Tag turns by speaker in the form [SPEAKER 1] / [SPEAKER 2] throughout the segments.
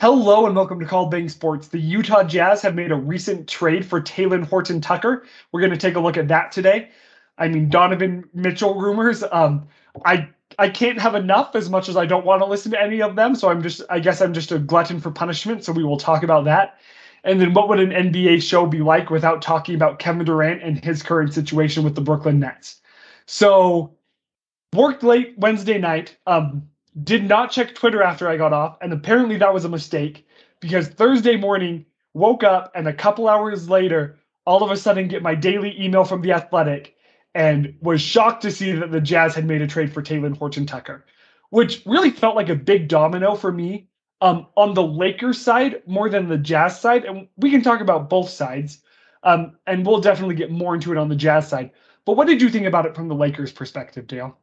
[SPEAKER 1] Hello and welcome to Call Bang Sports. The Utah Jazz have made a recent trade for Talen Horton-Tucker. We're going to take a look at that today. I mean, Donovan Mitchell rumors. I can't have enough as much as I don't want to listen to any of them. So I guess I'm just a glutton for punishment. So we will talk about that. And then what would an NBA show be like without talking about Kevin Durant and his current situation with the Brooklyn Nets? So worked late Wednesday night. Did not check Twitter after I got off, and apparently that was a mistake because Thursday morning woke up and a couple hours later, all of a sudden get my daily email from The Athletic and was shocked to see that the Jazz had made a trade for Talen Horton-Tucker, which really felt like a big domino for me on the Lakers side more than the Jazz side. And we can talk about both sides, and we'll definitely get more into it on the Jazz side. But what did you think about it from the Lakers perspective, Dale?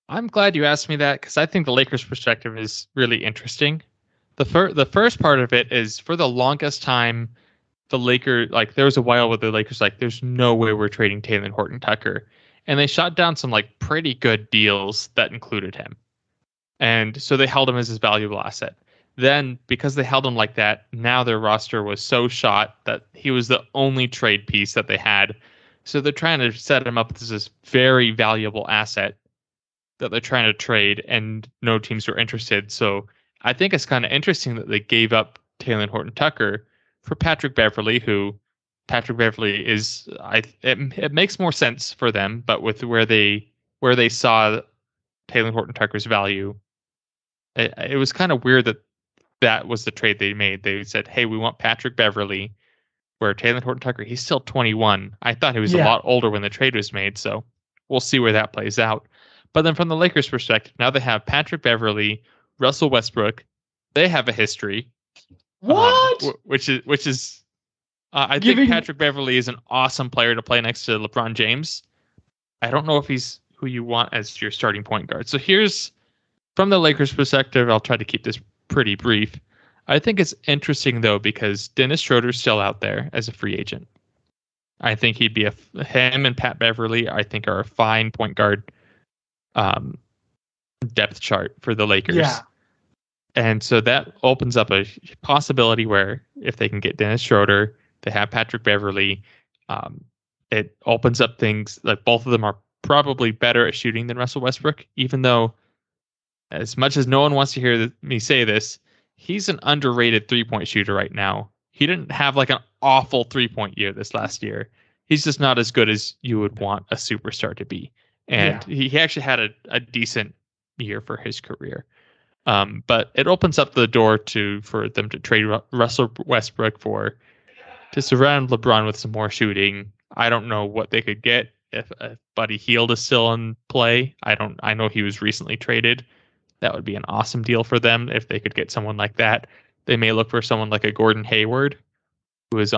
[SPEAKER 2] I'm glad you asked me that because I think the Lakers' perspective is really interesting. The first part of it is for the longest time, the Lakers, there was a while where the Lakers there's no way we're trading Talen Horton-Tucker, and they shot down some pretty good deals that included him, and so they held him as his valuable asset. Then because they held him like that, now their roster was so shot that he was the only trade piece that they had. So they're trying to set him up as this very valuable asset that they're trying to trade, and no teams were interested. So I think it's kind of interesting that they gave up Talen Horton-Tucker for Patrick Beverly, who Patrick Beverly is. It makes more sense for them, but with where they saw Talen Horton-Tucker's value, it was kind of weird that was the trade they made. They said, "Hey, we want Patrick Beverly," where Talen Horton-Tucker, he's still 21. I thought he was a lot older when the trade was made, so we'll see where that plays out. But then from the Lakers' perspective, now they have Patrick Beverly, Russell Westbrook. They have a history.
[SPEAKER 1] What?
[SPEAKER 2] Which is I think Patrick Beverly is an awesome player to play next to LeBron James. I don't know if he's who you want as your starting point guard. So here's, from the Lakers' perspective, I'll try to keep this pretty brief. I think it's interesting, though, because Dennis Schroeder's still out there as a free agent. I think he'd be him and Pat Beverly, I think, are a fine point guard depth chart for the Lakers.
[SPEAKER 1] Yeah.
[SPEAKER 2] And so that opens up a possibility where if they can get Dennis Schroeder, they have Patrick Beverly, it opens up things like both of them are probably better at shooting than Russell Westbrook, even though as much as no one wants to hear me say this, he's an underrated 3-point shooter right now. He didn't have an awful 3-point year this last year. He's just not as good as you would want a superstar to be. And he actually had a decent year for his career. But it opens up the door for them to trade Russell Westbrook to surround LeBron with some more shooting. I don't know what they could get if Buddy Hield is still in play. I know he was recently traded. That would be an awesome deal for them if they could get someone like that. They may look for someone like a Gordon Hayward, who is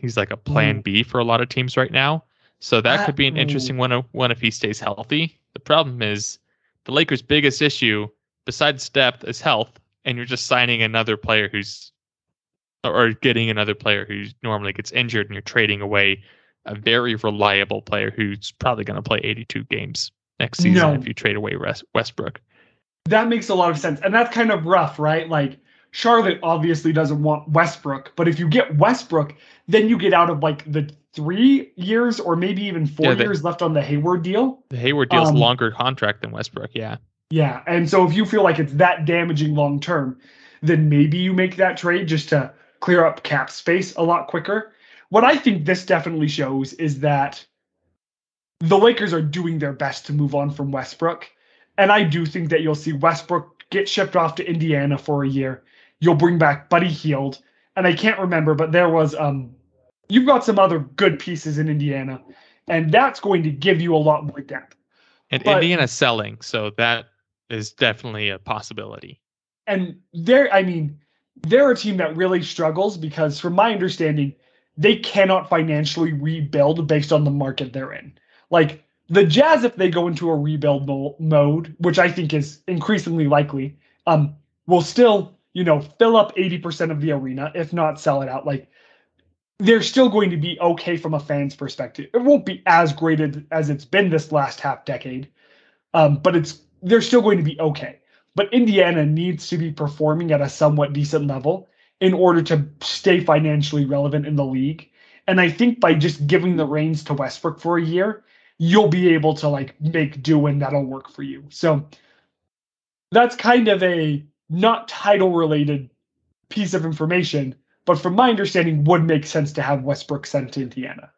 [SPEAKER 2] he's like a plan B for a lot of teams right now. So that could be an interesting one if he stays healthy. The problem is the Lakers' biggest issue, besides depth, is health, and you're just signing another player or getting another player who normally gets injured, and you're trading away a very reliable player who's probably going to play 82 games next season if you trade away Westbrook.
[SPEAKER 1] That makes a lot of sense, and that's kind of rough, right? Charlotte obviously doesn't want Westbrook, but if you get Westbrook, then you get out of the 3 years or maybe even 4 years left on the Hayward deal.
[SPEAKER 2] The Hayward deal is longer contract than Westbrook, yeah.
[SPEAKER 1] Yeah, and so if you feel like it's that damaging long term, then maybe you make that trade just to clear up cap space a lot quicker. What I think this definitely shows is that the Lakers are doing their best to move on from Westbrook, and I do think that you'll see Westbrook get shipped off to Indiana for a year. You'll bring back Buddy Hield, and I can't remember, but there was you've got some other good pieces in Indiana, and that's going to give you a lot more depth.
[SPEAKER 2] And Indiana's selling, so that is definitely a possibility.
[SPEAKER 1] And they're a team that really struggles because, from my understanding, they cannot financially rebuild based on the market they're in. The Jazz, if they go into a rebuild mode, which I think is increasingly likely, will still, fill up 80% of the arena, if not sell it out. They're still going to be okay from a fan's perspective. It won't be as great as it's been this last half decade, but they're still going to be okay. but Indiana needs to be performing at a somewhat decent level in order to stay financially relevant in the league. And I think by just giving the reins to Westbrook for a year, you'll be able to like make do and that'll work for you. So that's kind of a not title related piece of information, but from my understanding would make sense to have Westbrook sent to Indiana.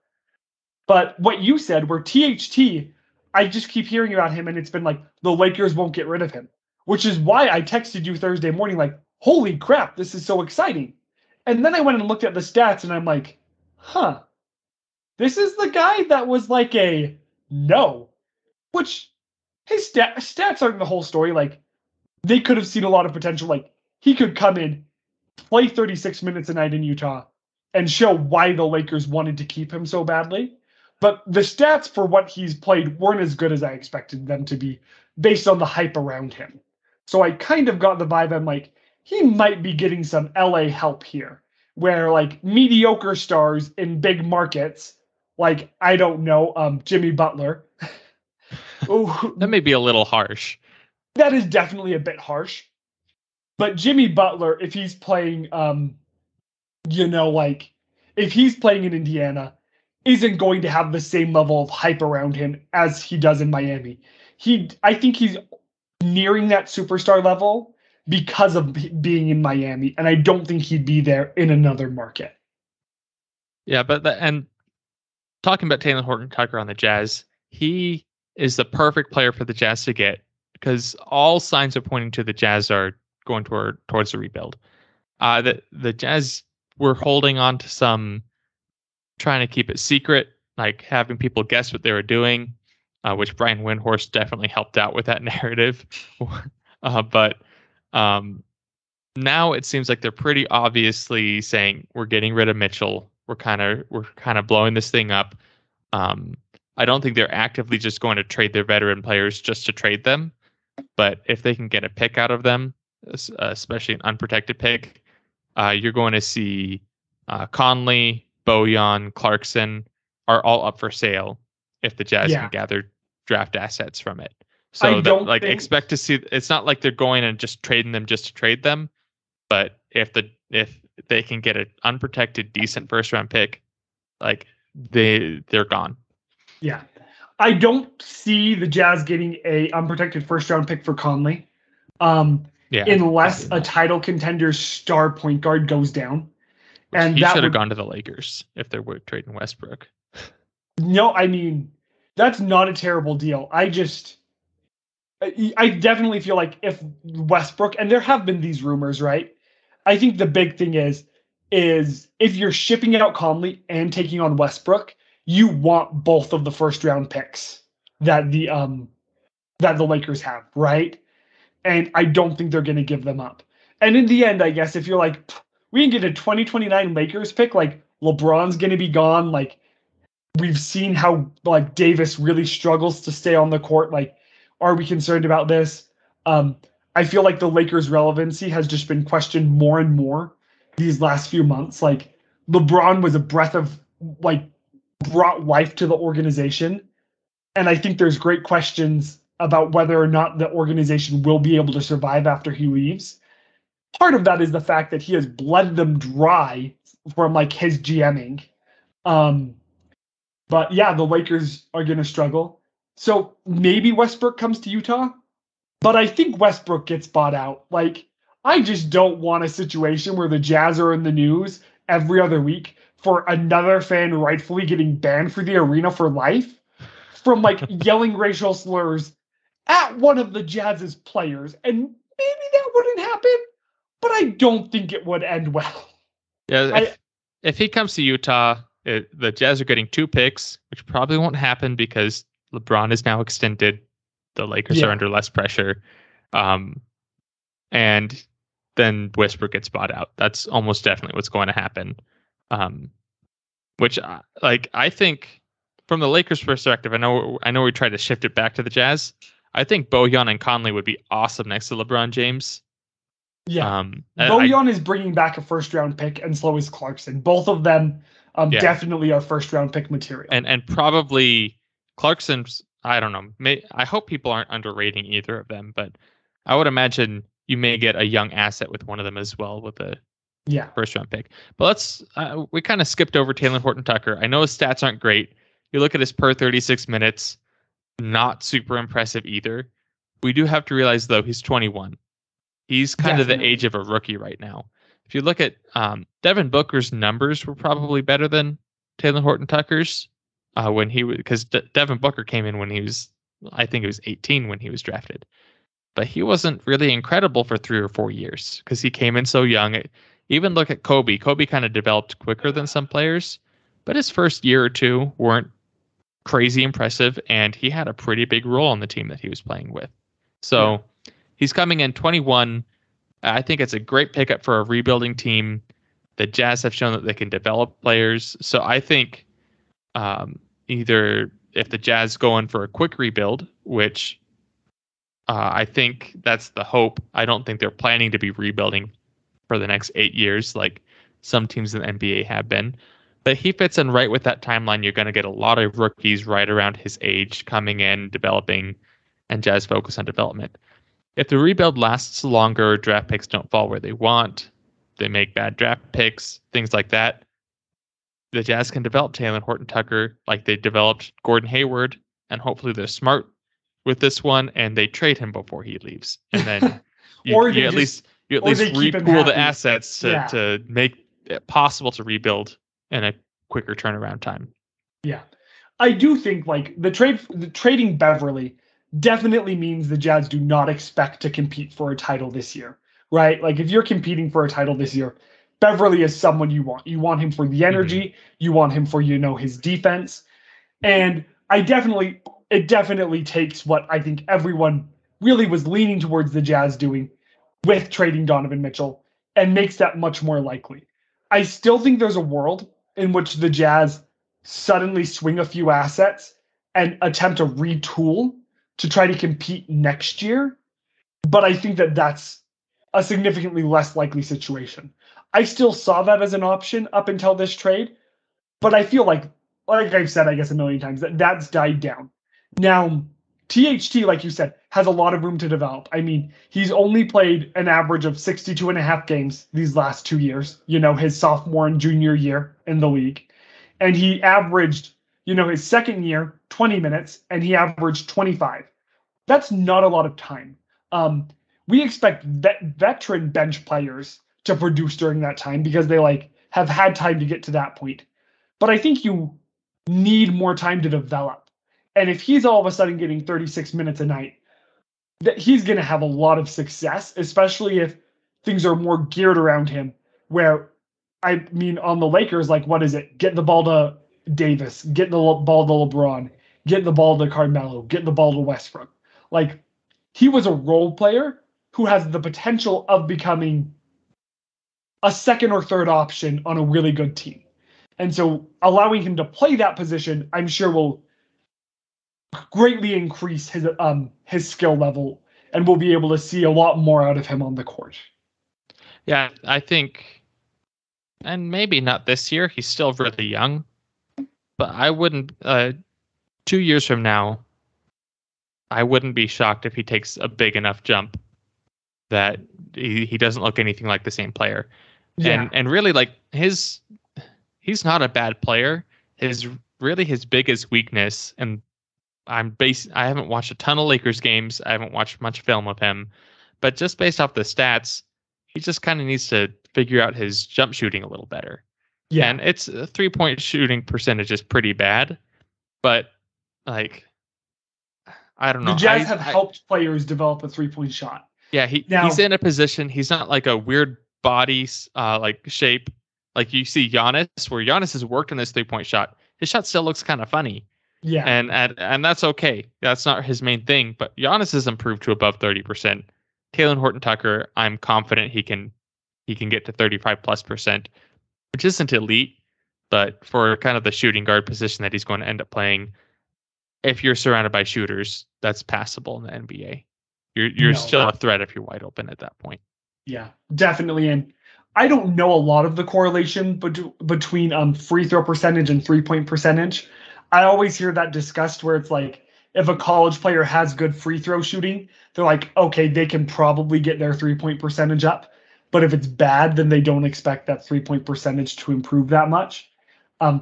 [SPEAKER 1] But what you said, where THT, I just keep hearing about him and it's been like the Lakers won't get rid of him, which is why I texted you Thursday morning like, holy crap, this is so exciting. And then I went and looked at the stats and I'm like, huh, this is the guy that was like a no, which his stats aren't the whole story. Like they could have seen a lot of potential. Like he could come in, play 36 minutes a night in Utah and show why the Lakers wanted to keep him so badly. But the stats for what he's played weren't as good as I expected them to be based on the hype around him. So I kind of got the vibe I'm like, he might be getting some LA help here, where like mediocre stars in big markets, like, I don't know, Jimmy Butler. Ooh,
[SPEAKER 2] That may be a little harsh.
[SPEAKER 1] that is definitely a bit harsh. But Jimmy Butler, if he's playing, like if he's playing in Indiana, isn't going to have the same level of hype around him as he does in Miami. I think he's nearing that superstar level because of being in Miami, and I don't think he'd be there in another market.
[SPEAKER 2] Yeah, and talking about Talen Horton-Tucker on the Jazz, he is the perfect player for the Jazz to get because all signs are pointing to the Jazz are going towards the rebuild. The Jazz were holding on to some, trying to keep it secret, like having people guess what they were doing, which Brian Windhorst definitely helped out with that narrative. But now it seems like they're pretty obviously saying we're getting rid of Mitchell. We're kind of blowing this thing up. I don't think they're actively just going to trade their veteran players just to trade them, but if they can get a pick out of them, especially an unprotected pick, you're going to see Conley, Bojan, Clarkson are all up for sale if the Jazz can gather draft assets from it. So expect to see. It's not like they're going and just trading them just to trade them, but if they can get an unprotected, decent first round pick, like they're gone.
[SPEAKER 1] Yeah, I don't see the Jazz getting a unprotected first round pick for Conley, unless a title contender's star point guard goes down.
[SPEAKER 2] And he should have gone to the Lakers if they were trading Westbrook.
[SPEAKER 1] No, I mean, that's not a terrible deal. I definitely feel like if Westbrook, and there have been these rumors, right? I think the big thing is if you're shipping out Conley and taking on Westbrook, you want both of the first round picks that the Lakers have, right? And I don't think they're going to give them up. And in the end, I guess if you're like, we can get a 2029 Lakers pick, like LeBron's going to be gone. Like we've seen how like Davis really struggles to stay on the court. Like, are we concerned about this? I feel like the Lakers' relevancy has just been questioned more and more these last few months. Like LeBron was a breath of like brought life to the organization. And I think there's great questions about whether or not the organization will be able to survive after he leaves. Part of that is the fact that he has bled them dry from like his GMing. But yeah, the Lakers are going to struggle. So maybe Westbrook comes to Utah, but I think Westbrook gets bought out. Like, I just don't want a situation where the Jazz are in the news every other week for another fan rightfully getting banned for the arena for life from like yelling racial slurs at one of the Jazz's players. And maybe that wouldn't happen, but I don't think it would end well.
[SPEAKER 2] Yeah, if he comes to Utah, the Jazz are getting 2 picks, which probably won't happen because LeBron is now extended. The Lakers are under less pressure. And then Westbrook gets bought out. That's almost definitely what's going to happen. Which, I think from the Lakers' perspective, I know we tried to shift it back to the Jazz. I think Bojan and Conley would be awesome next to LeBron James.
[SPEAKER 1] Yeah. Bojan is bringing back a first-round pick, and so is Clarkson. Both of them definitely are first-round pick material.
[SPEAKER 2] And probably Clarkson's, I don't know. I hope people aren't underrating either of them, but I would imagine you may get a young asset with one of them as well with a first round pick. But we kind of skipped over Talen Horton-Tucker. I know his stats aren't great. You look at his per 36 minutes, not super impressive either. We do have to realize, though, he's 21. He's kind of the age of a rookie right now. If you look at Devin Booker's numbers were probably better than Talen Horton-Tucker's when he was, because Devin Booker came in when he was, I think it was 18 when he was drafted. But he wasn't really incredible for 3 or 4 years because he came in so young. Even look at Kobe. Kobe kind of developed quicker than some players, but his first year or two weren't crazy impressive, and he had a pretty big role on the team that he was playing with. So he's coming in 21. I think it's a great pickup for a rebuilding team. The Jazz have shown that they can develop players. So I think either if the Jazz go in for a quick rebuild, which I think that's the hope. I don't think they're planning to be rebuilding for the next 8 years like some teams in the NBA have been. But he fits in right with that timeline. You're going to get a lot of rookies right around his age coming in, developing, and Jazz focus on development. If the rebuild lasts longer, draft picks don't fall where they want, they make bad draft picks, things like that, the Jazz can develop Talen Horton-Tucker like they developed Gordon Hayward, and hopefully they're smart with this one and they trade him before he leaves. And then you at least repool the assets to make it possible to rebuild in a quicker turnaround time.
[SPEAKER 1] Yeah. I do think like the trading Beverly definitely means the Jazz do not expect to compete for a title this year, right? Like if you're competing for a title this year, Beverly is someone you want. You want him for the energy. You want him for, his defense. And it definitely takes what I think everyone really was leaning towards the Jazz doing with trading Donovan Mitchell and makes that much more likely. I still think there's a world in which the Jazz suddenly swing a few assets and attempt to retool to try to compete next year. But I think that that's a significantly less likely situation. I still saw that as an option up until this trade, but I feel like I've said, I guess, a million times, that's died down. Now, THT, like you said, has a lot of room to develop. I mean, he's only played an average of 62 and a half games these last 2 years, his sophomore and junior year in the league. And he averaged, his second year, 20 minutes, and he averaged 25. That's not a lot of time. We expect veteran bench players to produce during that time because they have had time to get to that point. But I think you need more time to develop. And if he's all of a sudden getting 36 minutes a night, that he's going to have a lot of success, especially if things are more geared around him. Where, I mean, on the Lakers, what is it? Get the ball to Davis, get the ball to LeBron, get the ball to Carmelo, get the ball to Westbrook. He was a role player who has the potential of becoming a second or third option on a really good team. And so allowing him to play that position, I'm sure will greatly increase his skill level, and we'll be able to see a lot more out of him on the court.
[SPEAKER 2] Yeah, I think, and maybe not this year, he's still really young, but I wouldn't, 2 years from now, I wouldn't be shocked if he takes a big enough jump that he doesn't look anything like the same player. Yeah. And really, he's not a bad player. His biggest weakness, and I haven't watched a ton of Lakers games. I haven't watched much film of him, but just based off the stats, he just kind of needs to figure out his jump shooting a little better. Yeah. And it's 3-point shooting percentage is pretty bad, but I don't know.
[SPEAKER 1] The Jazz have helped players develop a 3-point shot.
[SPEAKER 2] Yeah, he's in a position. He's not like a weird body shape like you see Giannis, where Giannis has worked on this 3-point shot. His shot still looks kind of funny. Yeah, and that's okay. That's not his main thing. But Giannis has improved to above 30%. Talen Horton-Tucker, I'm confident he can get to 35+%, which isn't elite, but for kind of the shooting guard position that he's going to end up playing, if you're surrounded by shooters, that's passable in the NBA. You're still a threat if you're wide open at that point.
[SPEAKER 1] Yeah, definitely. And I don't know a lot of the correlation between free throw percentage and 3-point percentage. I always hear that discussed where it's if a college player has good free throw shooting, they're like, okay, they can probably get their 3-point percentage up. But if it's bad, then they don't expect that 3-point percentage to improve that much.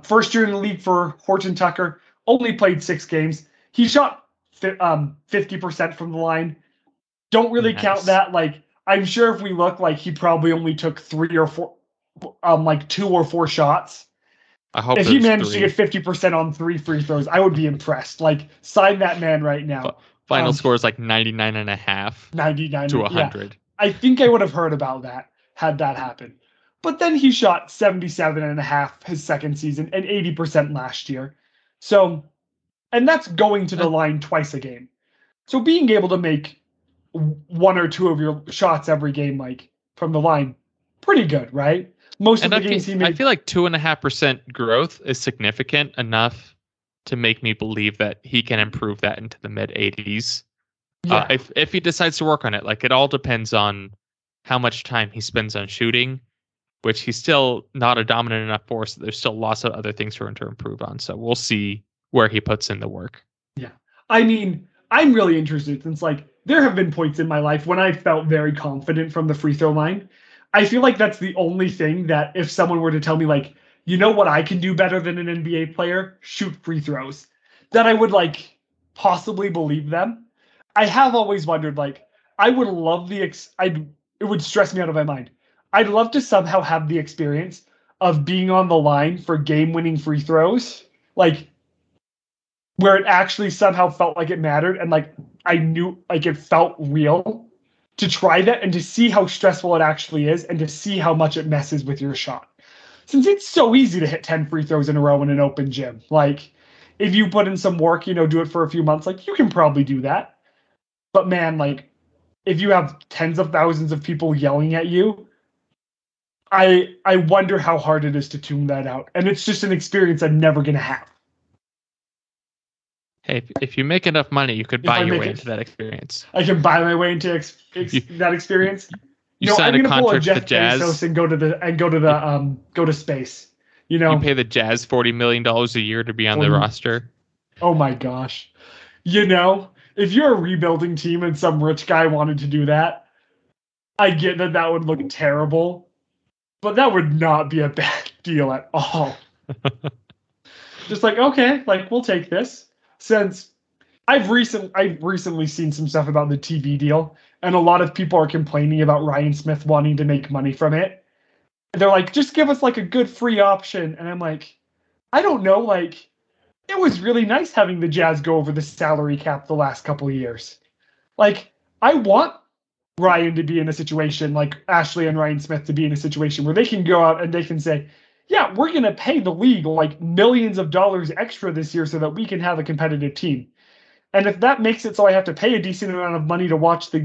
[SPEAKER 1] First year in the league for Horton-Tucker, only played 6 games. He shot 50% from the line. Don't really count that. Like, I'm sure if we look, like, he probably only took 3 or 4, like 2 or 4 shots.
[SPEAKER 2] I hope
[SPEAKER 1] if he managed to get 50% on 3 free throws, I would be impressed. Like, sign that man right now.
[SPEAKER 2] Final score is like 99.5
[SPEAKER 1] 99
[SPEAKER 2] to 100.
[SPEAKER 1] Yeah. I think I would have heard about that had that happened. But then he shot 77.5 his second season and 80% last year. So, and that's going to the line twice a game. So being able to make 1 or 2 of your shots every game, like from the line, pretty good, right? Most of the games he made.
[SPEAKER 2] I feel like 2.5% growth is significant enough to make me believe that he can improve that into the mid 80s. Yeah. If he decides to work on it, like, it all depends on how much time he spends on shooting, which he's still not a dominant enough force. There's still lots of other things for him to improve on. So we'll see where he puts in the work.
[SPEAKER 1] Yeah. I mean, I'm really interested since, like, there have been points in my life when I felt very confident from the free throw line. I feel like that's the only thing that if someone were to tell me, like, you know what I can do better than an NBA player? Shoot free throws. That I would, like, possibly believe them. I have always wondered, like, I would love it would stress me out of my mind. I'd love to somehow have the experience of being on the line for game-winning free throws, like, where it actually somehow felt like it mattered and, like, I knew, like, it felt real to try that and to see how stressful it actually is and to see how much it messes with your shot. Since it's so easy to hit 10 free throws in a row in an open gym. Like, if you put in some work, do it for a few months, like, you can probably do that. But man, like, if you have tens of thousands of people yelling at you, I wonder how hard it is to tune that out. And it's just an experience I'm never going to have.
[SPEAKER 2] Hey, if you make enough money, you could buy your way into that experience.
[SPEAKER 1] I can buy my way into that experience.
[SPEAKER 2] You sign a contract with the Jazz
[SPEAKER 1] Bezos and go to space. You
[SPEAKER 2] pay the Jazz $40 million a year to be on the roster.
[SPEAKER 1] Oh my gosh. If you're a rebuilding team and some rich guy wanted to do that, I get that would look terrible, but that would not be a bad deal at all. Just like, okay, like, we'll take this. Since I've recently seen some stuff about the TV deal, and a lot of people are complaining about Ryan Smith wanting to make money from it. They're like, just give us, like, a good free option. And I'm like, I don't know, like, it was really nice having the Jazz go over the salary cap the last couple of years. Like, I want Ryan to be in a situation, like Ashley and Ryan Smith to be in a situation where they can go out and they can say, yeah, we're going to pay the league like millions of dollars extra this year so that we can have a competitive team. And if that makes it so I have to pay a decent amount of money to watch the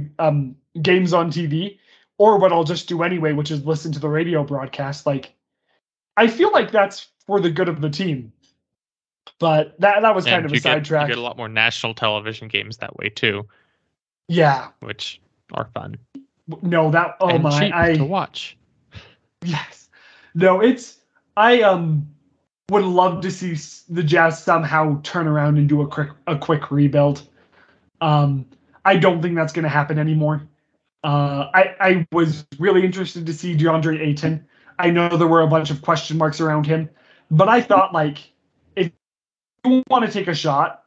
[SPEAKER 1] games on TV, or what I'll just do anyway, which is listen to the radio broadcast, like, I feel like that's for the good of the team. But that was kind of a sidetrack.
[SPEAKER 2] You get a lot more national television games that way too.
[SPEAKER 1] Yeah,
[SPEAKER 2] which are fun.
[SPEAKER 1] No,
[SPEAKER 2] cheap to watch.
[SPEAKER 1] Yes, no, I would love to see the Jazz somehow turn around and do a quick rebuild. I don't think that's going to happen anymore. I was really interested to see DeAndre Ayton. I know there were a bunch of question marks around him, but I thought, like, if you want to take a shot,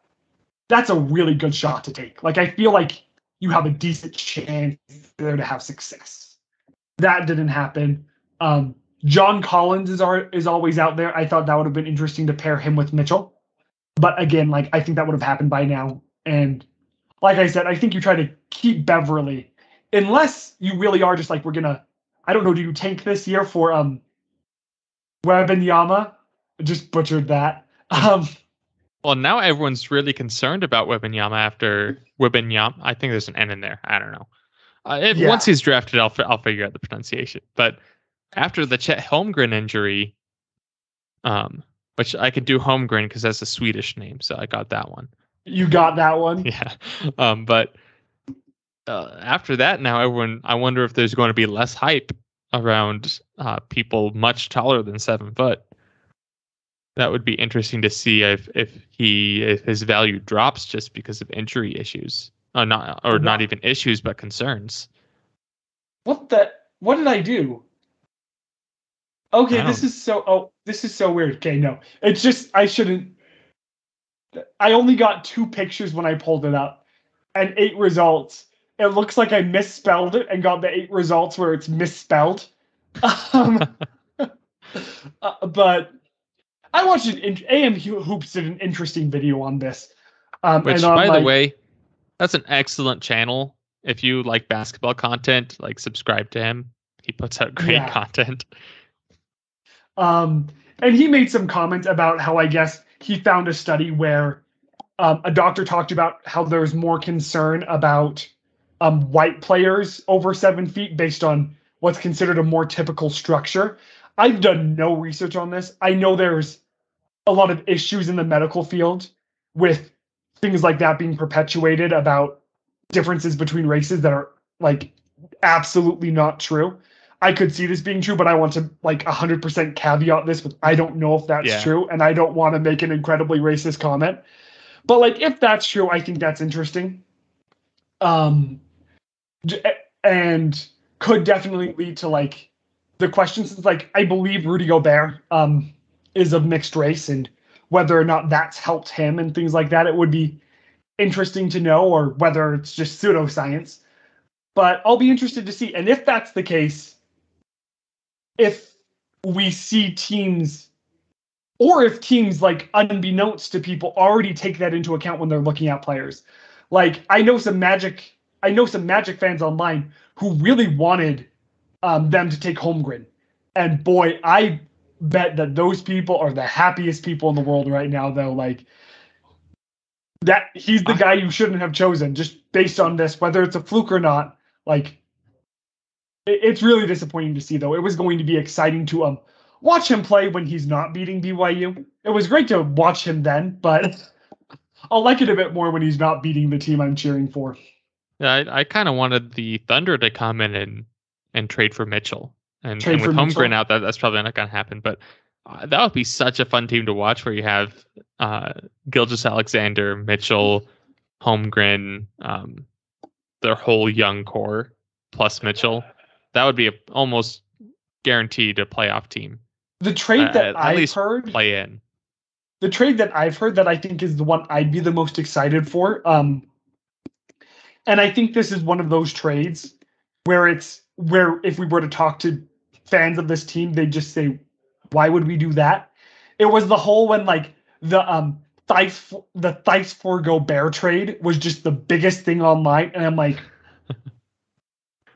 [SPEAKER 1] that's a really good shot to take. Like, I feel like you have a decent chance there to have success. That didn't happen. John Collins is always out there. I thought that would have been interesting to pair him with Mitchell. But again, like, I think that would have happened by now. And like I said, I think you try to keep Beverly, unless you really are just like, we're going to, I don't know, do you tank this year for Wembanyama? I just butchered that.
[SPEAKER 2] Well, now everyone's really concerned about Wembanyama after Wembanyama. I think there's an N in there. I don't know. Once he's drafted, I'll figure out the pronunciation. But after the Chet Holmgren injury, which I could do Holmgren because that's a Swedish name, so I got that one.
[SPEAKER 1] You got that one?
[SPEAKER 2] Yeah. But after that, now I wonder if there's going to be less hype around people much taller than 7 foot. that would be interesting to see if his value drops just because of injury issues, not even issues but concerns.
[SPEAKER 1] What did I do? Okay, this is so weird. Okay, no, it's just I shouldn't. I only got 2 pictures when I pulled it up, and 8 results. It looks like I misspelled it and got the 8 results where it's misspelled. But I watched AM Hoops did an interesting video on this.
[SPEAKER 2] Which, by the way, that's an excellent channel. If you like basketball content, like subscribe to him. He puts out great content.
[SPEAKER 1] And he made some comments about how I guess he found a study where a doctor talked about how there's more concern about white players over 7 feet based on what's considered a more typical structure. I've done no research on this. I know there's a lot of issues in the medical field with things like that being perpetuated about differences between races that are like absolutely not true. I could see this being true, but I want to like 100% caveat this with I don't know if that's true, and I don't want to make an incredibly racist comment. But like if that's true, I think that's interesting. And could definitely lead to like the questions. Like I believe Rudy Gobert is of mixed race, and whether or not that's helped him and things like that, it would be interesting to know, or whether it's just pseudoscience. But I'll be interested to see. And if that's the case, if we see teams, or if teams like unbeknownst to people already take that into account when they're looking at players. Like I know some Magic fans online who really wanted them to take Holmgren. And boy, I bet that those people are the happiest people in the world right now, though. Like that he's the guy you shouldn't have chosen just based on this, whether it's a fluke or not. Like it's really disappointing to see, though. It was going to be exciting to watch him play when he's not beating BYU. It was great to watch him then, but I'll like it a bit more when he's not beating the team I'm cheering for.
[SPEAKER 2] Yeah, I kind of wanted the Thunder to come in and trade for Mitchell. And with Holmgren out, that's probably not going to happen. But that would be such a fun team to watch, where you have Gilgeous-Alexander, Mitchell, Holmgren, their whole young core, plus Mitchell. That would be almost guaranteed a playoff team.
[SPEAKER 1] The trade that I've heard
[SPEAKER 2] play in.
[SPEAKER 1] The trade that I've heard that I think is the one I'd be the most excited for. And I think this is one of those trades where if we were to talk to fans of this team, they'd just say, why would we do that? It was the whole when like the Theis for Gobert trade was just the biggest thing online. And I'm like,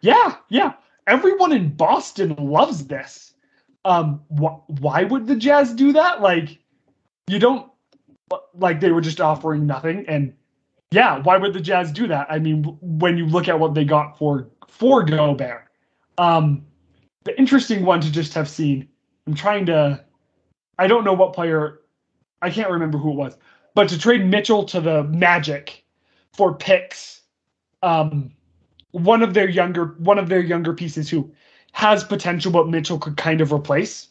[SPEAKER 1] yeah. Everyone in Boston loves this. Why would the Jazz do that? Like, you don't, like, they were just offering nothing. And yeah, why would the Jazz do that? I mean, when you look at what they got for Gobert, the interesting one to just have seen, I don't know what player, I can't remember who it was, but to trade Mitchell to the Magic for picks, one of their younger pieces who has potential, but Mitchell could kind of replace,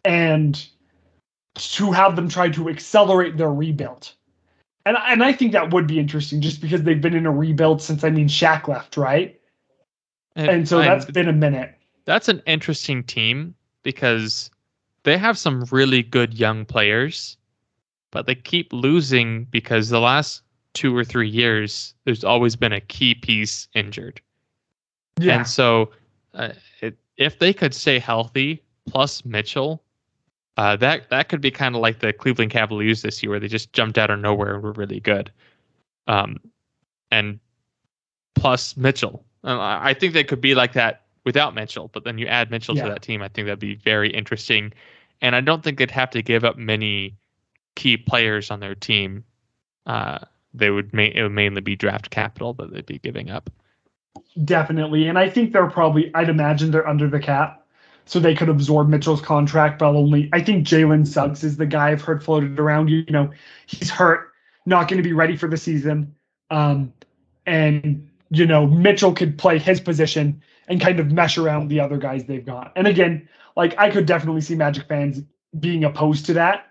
[SPEAKER 1] and to have them try to accelerate their rebuild. And I think that would be interesting just because they've been in a rebuild since, Shaq left, right? And so that's been a minute.
[SPEAKER 2] That's an interesting team because they have some really good young players, but they keep losing because the last 2 or 3 years, there's always been a key piece injured. Yeah. And so if they could stay healthy, plus Mitchell, that could be kind of like the Cleveland Cavaliers this year, where they just jumped out of nowhere and were really good. And plus Mitchell. I think they could be like that without Mitchell, but then you add Mitchell to that team. I think that'd be very interesting. And I don't think they'd have to give up many key players on their team. It would mainly be draft capital that they'd be giving up.
[SPEAKER 1] Definitely. And I think I'd imagine they're under the cap, so they could absorb Mitchell's contract, but I think Jalen Suggs is the guy I've heard floated around. He's hurt, not going to be ready for the season. And Mitchell could play his position and kind of mesh around the other guys they've got. And again, like I could definitely see Magic fans being opposed to that.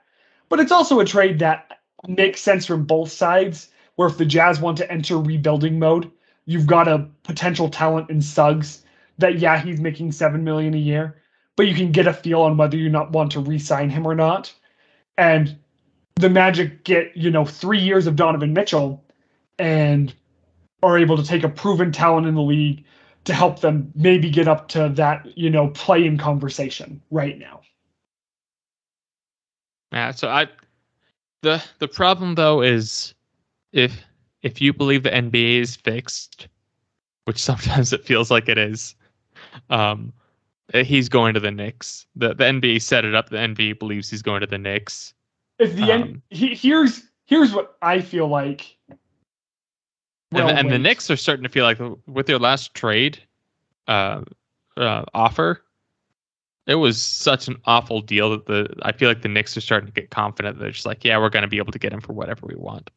[SPEAKER 1] But it's also a trade that makes sense from both sides, where if the Jazz want to enter rebuilding mode, you've got a potential talent in Suggs that, yeah, he's making $7 million a year, but you can get a feel on whether you not want to re-sign him or not. And the Magic get, 3 years of Donovan Mitchell and are able to take a proven talent in the league to help them maybe get up to that, play-in conversation right now.
[SPEAKER 2] Yeah, so the problem though is if you believe the NBA is fixed, which sometimes it feels like it is, he's going to the Knicks. The NBA set it up. The NBA believes he's going to the Knicks.
[SPEAKER 1] If the here's what I feel like.
[SPEAKER 2] And the Knicks are starting to feel like with their last trade offer, it was such an awful deal that I feel like the Knicks are starting to get confident. They're just like, yeah, we're going to be able to get him for whatever we want.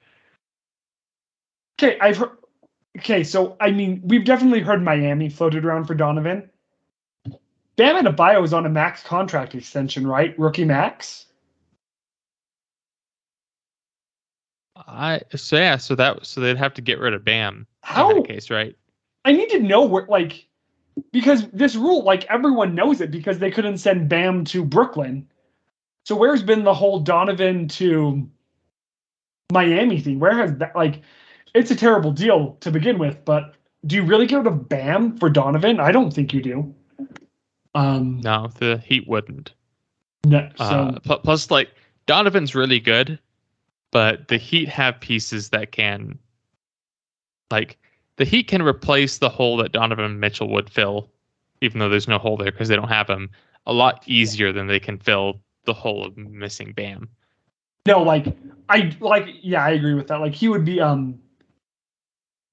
[SPEAKER 1] Okay, so I mean, we've definitely heard Miami floated around for Donovan. Bam Adebayo is on a max contract extension, right? Rookie max.
[SPEAKER 2] So they'd have to get rid of Bam in that case, right?
[SPEAKER 1] I need to know where, because this rule, everyone knows it because they couldn't send Bam to Brooklyn. So where's been the whole Donovan to Miami thing? Where has that, it's a terrible deal to begin with, but do you really get rid of Bam for Donovan? I don't think you do.
[SPEAKER 2] No, the Heat wouldn't.
[SPEAKER 1] No, so
[SPEAKER 2] plus, Donovan's really good, but the Heat have pieces that can, the Heat can replace the hole that Donovan Mitchell would fill, even though there's no hole there because they don't have him, a lot easier than they can fill the hole of missing Bam.
[SPEAKER 1] No, I agree with that. He would be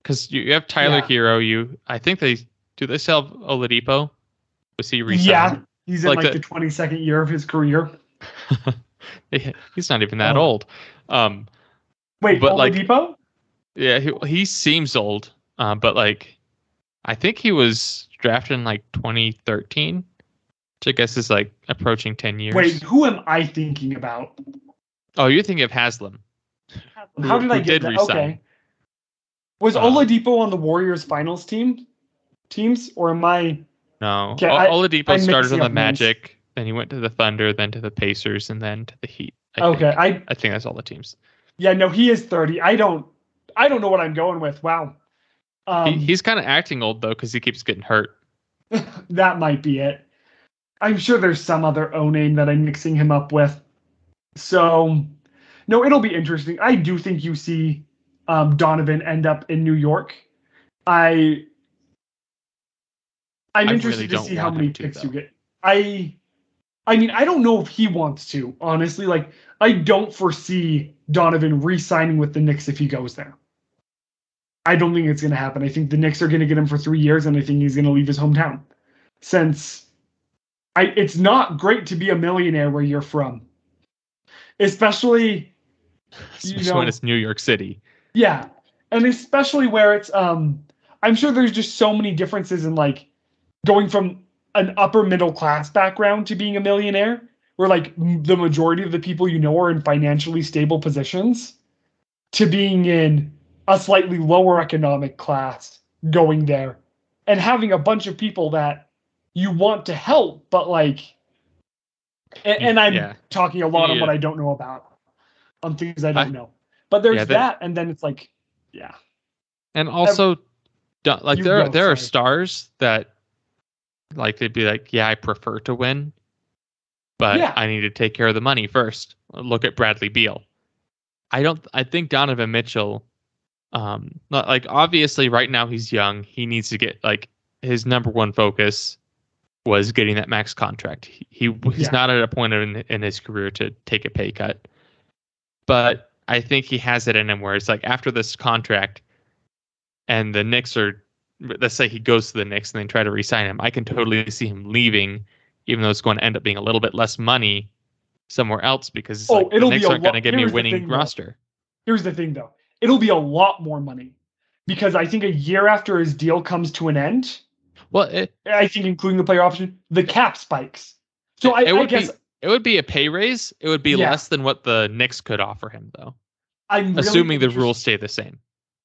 [SPEAKER 2] because you have Tyler Hero. I think they still have Oladipo. Was he resigned?
[SPEAKER 1] Yeah, he's in the 22nd year of his career.
[SPEAKER 2] He's not even that old.
[SPEAKER 1] Wait, but Oladipo?
[SPEAKER 2] Yeah, he seems old. But I think he was drafted in 2013, which I guess is approaching 10 years.
[SPEAKER 1] Wait, who am I thinking about?
[SPEAKER 2] Oh, you're thinking of Haslam.
[SPEAKER 1] How did I get that?
[SPEAKER 2] Resign.
[SPEAKER 1] Okay. Was Oladipo on the Warriors finals teams, or am I?
[SPEAKER 2] No.
[SPEAKER 1] Okay,
[SPEAKER 2] Oladipo started on the Magic, then he went to the Thunder, then to the Pacers, and then to the Heat. I think that's all the teams.
[SPEAKER 1] Yeah, no, he is 30. I don't know what I'm going with. Wow.
[SPEAKER 2] He's kind of acting old though because he keeps getting hurt.
[SPEAKER 1] That might be it. I'm sure there's some other O name that I'm mixing him up with. So, no, it'll be interesting. I do think you see Donovan end up in New York. I'm interested to see how many picks you get. I mean, I don't know if he wants to, honestly. I don't foresee Donovan re-signing with the Knicks if he goes there. I don't think it's going to happen. I think the Knicks are going to get him for 3 years, and I think he's going to leave his hometown. Since it's not great to be a millionaire where you're from. Especially
[SPEAKER 2] when it's New York City.
[SPEAKER 1] Yeah. And especially where it's, I'm sure there's just so many differences in going from an upper middle class background to being a millionaire, where the majority of the people are in financially stable positions, to being in a slightly lower economic class going there and having a bunch of people that you want to help, but and I'm talking a lot on what I don't know about, on things I don't know. But there's that, and then it's
[SPEAKER 2] and also there are stars that they'd be I prefer to win, but I need to take care of the money first. Look at Bradley Beal. I think Donovan Mitchell, obviously right now he's young. He needs to get his number one focus was getting that max contract. He's not at a point in his career to take a pay cut, but I think he has it in him where it's after this contract and the Knicks let's say he goes to the Knicks and then try to re-sign him. I can totally see him leaving, even though it's going to end up being a little bit less money somewhere else because the Knicks aren't going to give me a winning roster.
[SPEAKER 1] Here's the thing, though. It'll be a lot more money because I think a year after his deal comes to an end,
[SPEAKER 2] I
[SPEAKER 1] think including the player option, the cap spikes. So I guess
[SPEAKER 2] It would be a pay raise. It would be
[SPEAKER 1] Yeah.
[SPEAKER 2] less than what the Knicks could offer him, though.
[SPEAKER 1] I'm really
[SPEAKER 2] Assuming the rules stay the same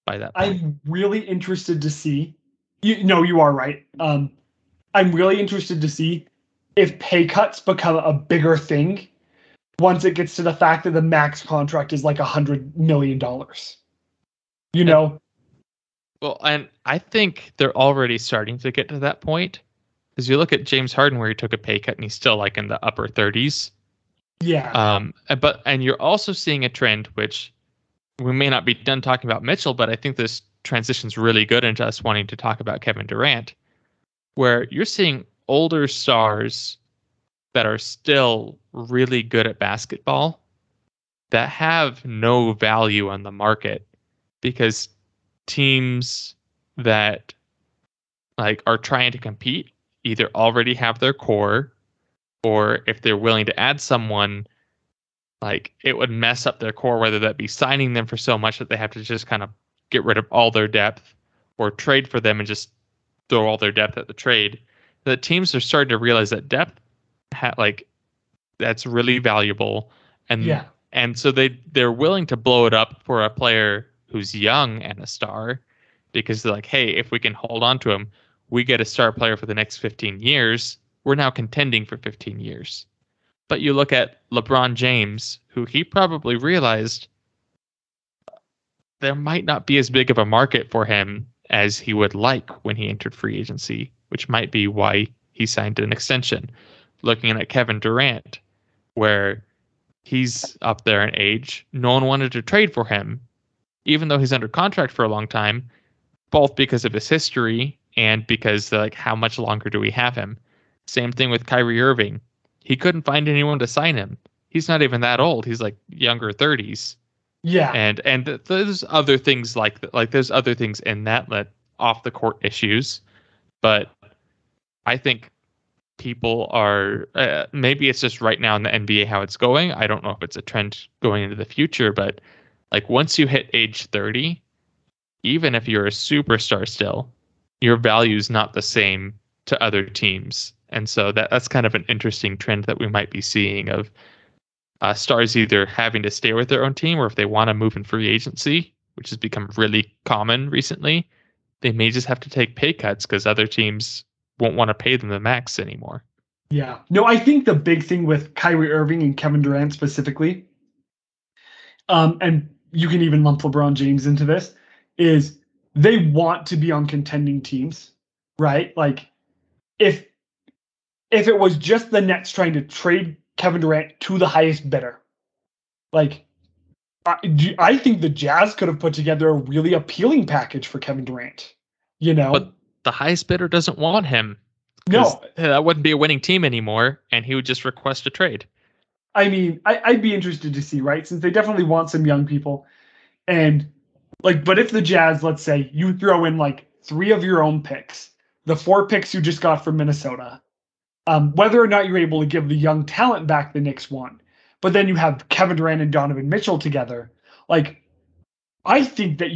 [SPEAKER 2] by that point.
[SPEAKER 1] I'm really interested to see. You are right. I'm really interested to see if pay cuts become a bigger thing once it gets to the fact that the max contract is like $100 million. You know?
[SPEAKER 2] Well, and I think they're already starting to get to that point. Because you look at James Harden, where he took a pay cut and he's still like in the upper 30s.
[SPEAKER 1] Yeah.
[SPEAKER 2] And you're also seeing a trend, which we may not be done talking about Mitchell, but I think this transition's really good into us wanting to talk about Kevin Durant, where you're seeing older stars that are still really good at basketball that have no value on the market because teams that like are trying to compete either already have their core, or if they're willing to add someone, like it would mess up their core, whether that be signing them for so much that they have to just kind of get rid of all their depth, or trade for them and just throw all their depth at the trade. The teams are starting to realize that depth, that's really valuable, and so they're willing to blow it up for a player who's young and a star, because they're like, hey, if we can hold on to him, we get a star player for the next 15 years. We're now contending for 15 years. But you look at LeBron James, who he probably realized there might not be as big of a market for him as he would like when he entered free agency, which might be why he signed an extension. Looking at Kevin Durant, where he's up there in age, no one wanted to trade for him, even though he's under contract for a long time, both because of his history and because like how much longer do we have him? Same thing with Kyrie Irving. He couldn't find anyone to sign him. He's not even that old. He's like younger 30s.
[SPEAKER 1] Yeah.
[SPEAKER 2] And there's other things like there's other things in that off the court issues, but I think people are maybe it's just right now in the NBA how it's going. I don't know if it's a trend going into the future, but like once you hit age 30, even if you're a superstar still, your value is not the same to other teams. And so that's kind of an interesting trend that we might be seeing of stars either having to stay with their own team, or if they want to move in free agency, which has become really common recently, they may just have to take pay cuts because other teams won't want to pay them the max anymore.
[SPEAKER 1] Yeah. No, I think the big thing with Kyrie Irving and Kevin Durant specifically, and you can even lump LeBron James into this, is they want to be on contending teams, right? Like if it was just the Nets trying to trade Kevin Durant to the highest bidder, like I think the Jazz could have put together a really appealing package for Kevin Durant, you know?
[SPEAKER 2] But the highest bidder doesn't want him.
[SPEAKER 1] No.
[SPEAKER 2] That wouldn't be a winning team anymore, and he would just request a trade.
[SPEAKER 1] I mean, I'd be interested to see, right? Since they definitely want some young people. And but if the Jazz, let's say you throw in like 3 of your own picks, the 4 picks you just got from Minnesota, whether or not you're able to give the young talent back the Knicks want, but then you have Kevin Durant and Donovan Mitchell together, like I think that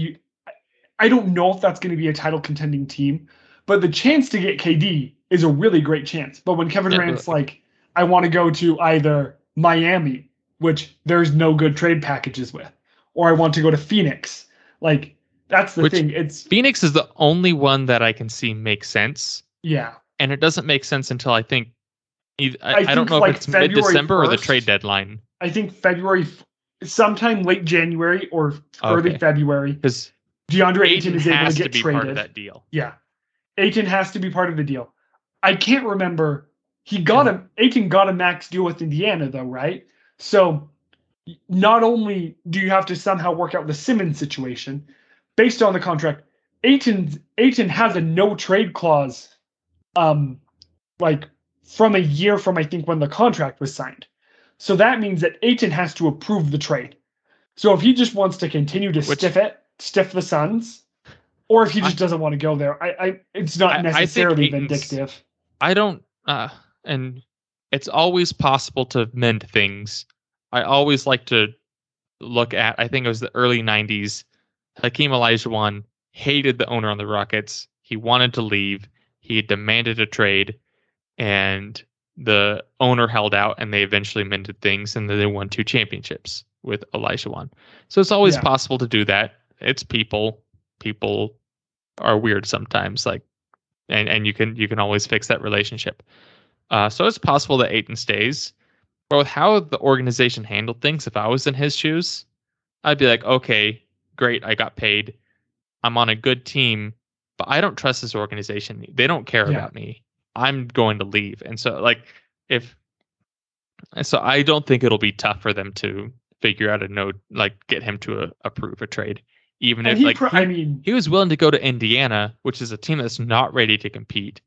[SPEAKER 1] I don't know if that's going to be a title contending team, but the chance to get KD is a really great chance. But when Kevin Durant's like, I want to go to either Miami, which there's no good trade packages with, or I want to go to Phoenix, like that's the thing. It's
[SPEAKER 2] Phoenix is the only one that I can see make sense.
[SPEAKER 1] Yeah.
[SPEAKER 2] And it doesn't make sense until I think I don't know if it's mid-December or the trade deadline.
[SPEAKER 1] I think February, sometime late January or early February,
[SPEAKER 2] because
[SPEAKER 1] DeAndre Ayton is able to get
[SPEAKER 2] be
[SPEAKER 1] traded.
[SPEAKER 2] Part of that deal.
[SPEAKER 1] Yeah, Ayton has to be part of the deal. I can't remember. Ayton got a max deal with Indiana though, right? So not only do you have to somehow work out the Simmons situation based on the contract, Ayton has a no trade clause, like from a year from I think when the contract was signed. So that means that Ayton has to approve the trade. So if he just wants to continue to stiff the Suns, or if he just doesn't want to go there, it's not necessarily vindictive.
[SPEAKER 2] I don't, and it's always possible to mend things. I always like to look at, I think it was the early 90s, Hakeem Olajuwon hated the owner on the Rockets. He wanted to leave. He demanded a trade. And the owner held out and they eventually mended things and then they won 2 championships with Olajuwon. So it's always possible to do that. It's people. People are weird sometimes, like, and you can always fix that relationship. So it's possible that Ayton stays. But with how the organization handled things, if I was in his shoes, I'd be like, okay, great, I got paid. I'm on a good team, but I don't trust this organization. They don't care about me. I'm going to leave. And so I don't think it'll be tough for them to figure out get him to approve a trade. Even if he was willing to go to Indiana, which is a team that's not ready to compete.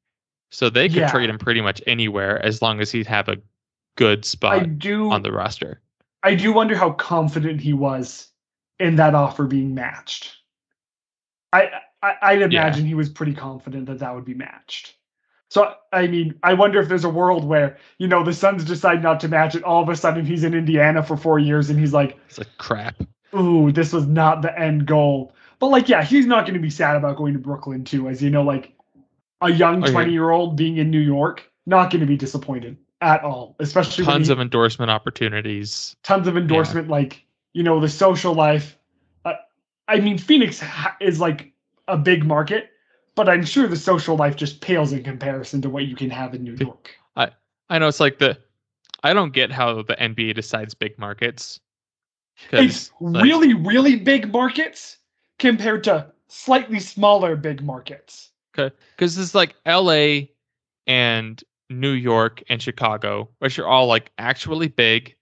[SPEAKER 2] So they could trade him pretty much anywhere as long as he'd have a good spot on the roster.
[SPEAKER 1] I do wonder how confident he was in that offer being matched. I'd imagine he was pretty confident that would be matched. So, I mean, I wonder if there's a world where, the Suns decide not to match it. All of a sudden, he's in Indiana for 4 years, and he's like,
[SPEAKER 2] it's like crap.
[SPEAKER 1] Ooh, this was not the end goal. But, he's not going to be sad about going to Brooklyn, too. As a young 20-year-old being in New York, not going to be disappointed at all. Especially
[SPEAKER 2] tons of endorsement opportunities.
[SPEAKER 1] Tons of endorsement, the social life. I mean, Phoenix is, a big market. But I'm sure the social life just pales in comparison to what you can have in New York.
[SPEAKER 2] I know it's I don't get how the NBA decides big markets.
[SPEAKER 1] It's really, really big markets compared to slightly smaller big markets.
[SPEAKER 2] Okay, because it's LA and New York and Chicago, which are all actually big,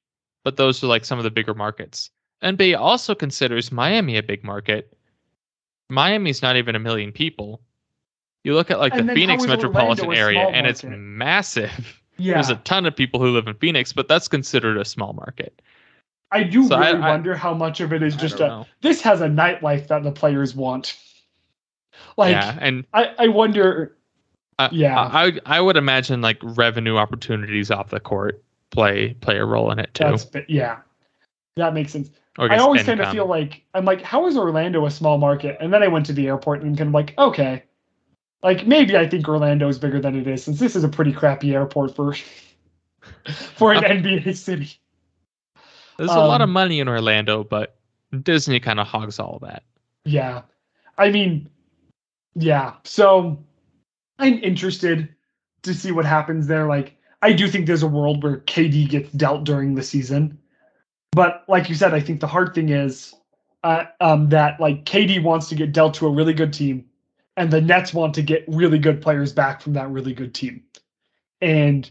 [SPEAKER 2] but those are some of the bigger markets. NBA also considers Miami a big market. Miami's not even 1 million people. You look at the Phoenix metropolitan area, and it's massive. Yeah. There's a ton of people who live in Phoenix, but that's considered a small market.
[SPEAKER 1] I do wonder how much of it is just this has a nightlife that the players want. And I wonder.
[SPEAKER 2] I would imagine revenue opportunities off the court play a role in it too.
[SPEAKER 1] That makes sense. I always kind of feel I'm how is Orlando a small market? And then I went to the airport and kind of okay. Maybe I think Orlando is bigger than it is, since this is a pretty crappy airport for an NBA city.
[SPEAKER 2] There's a lot of money in Orlando, but Disney kind of hogs all of that.
[SPEAKER 1] Yeah. I mean, so I'm interested to see what happens there. I do think there's a world where KD gets dealt during the season. But like you said, I think the hard thing is that KD wants to get dealt to a really good team. And the Nets want to get really good players back from that really good team. And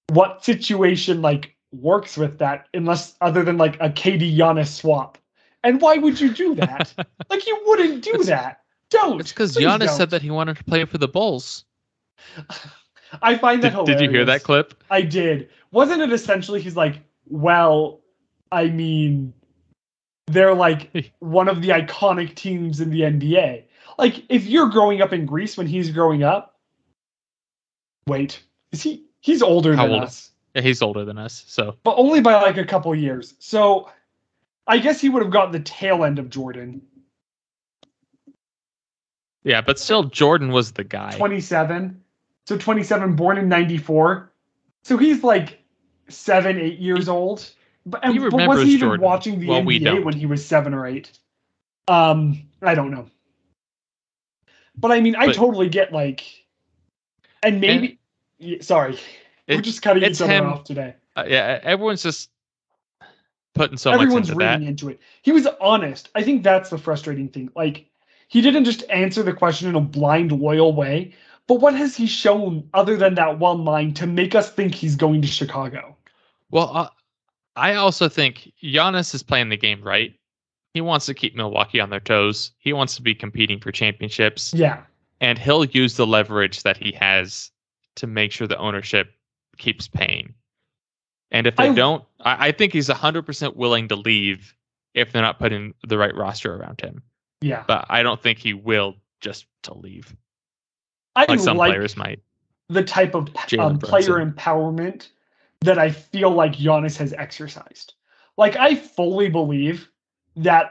[SPEAKER 1] what situation works with that, unless other than a KD Giannis swap? And why would you do that? You wouldn't do that. Don't.
[SPEAKER 2] It's because Giannis said that he wanted to play for the Bulls.
[SPEAKER 1] I find that hilarious.
[SPEAKER 2] Did you hear that clip?
[SPEAKER 1] I did. Wasn't it essentially he's well, I mean, they're one of the iconic teams in the NBA. If you're growing up in Greece when he's growing up, wait, he's older than us.
[SPEAKER 2] Yeah, he's older than us, so.
[SPEAKER 1] But only by a couple years. So I guess he would have gotten the tail end of Jordan.
[SPEAKER 2] Yeah, but still Jordan was the guy.
[SPEAKER 1] 27. So 27, born in 94. So he's 7, 8 years old. But was he even Jordan watching the NBA when he was 7 or 8? I don't know. But I mean, I totally get and maybe. Sorry, we're just cutting each other off today.
[SPEAKER 2] Everyone's just putting so much into that. Everyone's reading
[SPEAKER 1] into it. He was honest. I think that's the frustrating thing. He didn't just answer the question in a blind, loyal way. But what has he shown other than that one line to make us think he's going to Chicago?
[SPEAKER 2] Well, I also think Giannis is playing the game right. He wants to keep Milwaukee on their toes. He wants to be competing for championships.
[SPEAKER 1] Yeah.
[SPEAKER 2] And he'll use the leverage that he has to make sure the ownership keeps paying. And if they don't, I think he's 100% willing to leave if they're not putting the right roster around him.
[SPEAKER 1] Yeah.
[SPEAKER 2] But I don't think he will just to leave. Some players might.
[SPEAKER 1] The type of player empowerment that I feel Giannis has exercised. I fully believe that